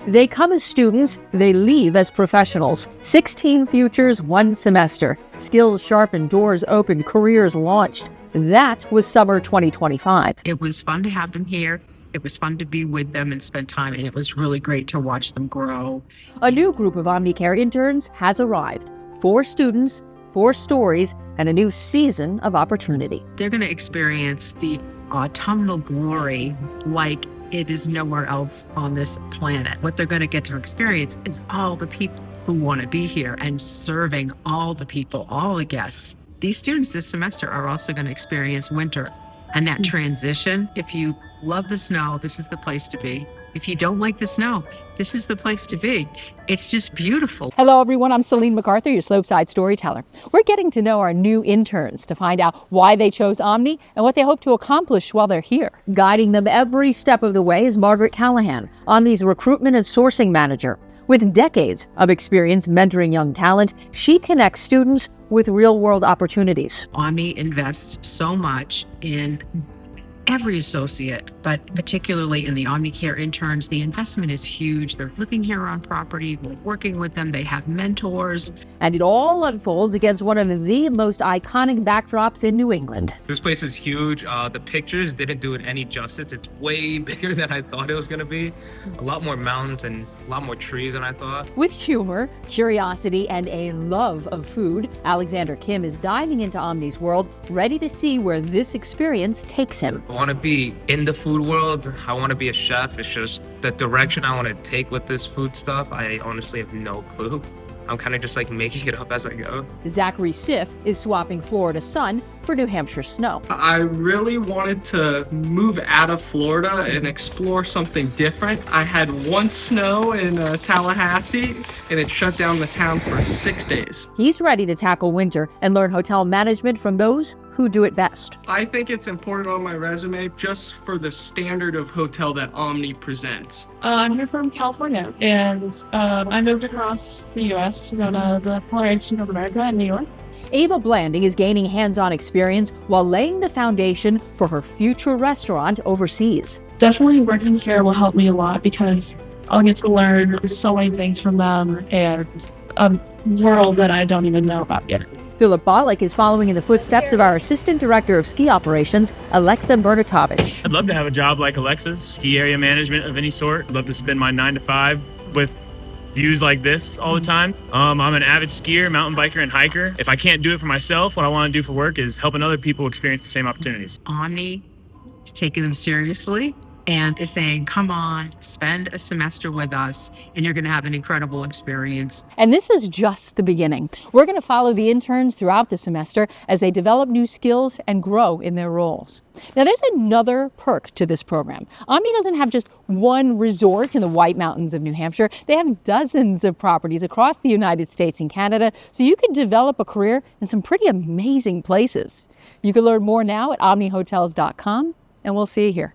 They come as students, they leave as professionals. 16 futures, 1 semester. Skills sharpened, doors opened, careers launched. That was summer 2025. It was fun to have them here. It was fun to be with them and spend time, and it was really great to watch them grow. A new group of Omni Care interns has arrived. 4 students, 4 stories, and a new season of opportunity. They're going to experience the autumnal glory like it is nowhere else on this planet. What they're going to get to experience is all the people who want to be here and serving all the people, all the guests. These students this semester are also going to experience winter and that transition. If you love the snow, this is the place to be. If you don't like the snow, this is the place to be. It's just beautiful. Hello, everyone. I'm Celine McArthur, your Slopeside Storyteller. We're getting to know our new interns to find out why they chose Omni and what they hope to accomplish while they're here. Guiding them every step of the way is Margaret Callahan, Omni's recruitment and sourcing manager. With decades of experience mentoring young talent, she connects students with real-world opportunities. Omni invests so much in every associate, but particularly in the Omni Care interns, the investment is huge. They're living here on property, we're working with them, they have mentors. And it all unfolds against one of the most iconic backdrops in New England. This place is huge. The pictures didn't do it any justice. It's way bigger than I thought it was gonna be. A lot more mountains and a lot more trees than I thought. With humor, curiosity, and a love of food, Alexander Kim is diving into Omni's world, ready to see where this experience takes him. I want to be in the food world. I want to be a chef. It's just the direction I want to take with this food stuff. I honestly have no clue. I'm kind of just like making it up as I go. Zachary Siff is swapping Florida sun for New Hampshire snow. I really wanted to move out of Florida and explore something different. I had one snow in Tallahassee, and it shut down the town for 6 days. He's ready to tackle winter and learn hotel management from those who do it best. I think it's important on my resume just for the standard of hotel that Omni presents. I'm here from California, and I moved across the U.S. to go to the Culinary Institute of America in New York. Ava Blanding is gaining hands-on experience while laying the foundation for her future restaurant overseas. Definitely working here will help me a lot because I'll get to learn so many things from them and a world that I don't even know about yet. Philip Bollock is following in the footsteps of our Assistant Director of Ski Operations, Alexa Bernatovich. I'd love to have a job like Alexa's, ski area management of any sort. I'd love to spend my 9 to 5 with views like this all the time. I'm an avid skier, mountain biker, and hiker. If I can't do it for myself, what I want to do for work is helping other people experience the same opportunities. Omni is taking them seriously and is saying, come on, spend a semester with us, and you're going to have an incredible experience. And this is just the beginning. We're going to follow the interns throughout the semester as they develop new skills and grow in their roles. Now, there's another perk to this program. Omni doesn't have just one resort in the White Mountains of New Hampshire. They have dozens of properties across the United States and Canada, so you can develop a career in some pretty amazing places. You can learn more now at omnihotels.com, and we'll see you here.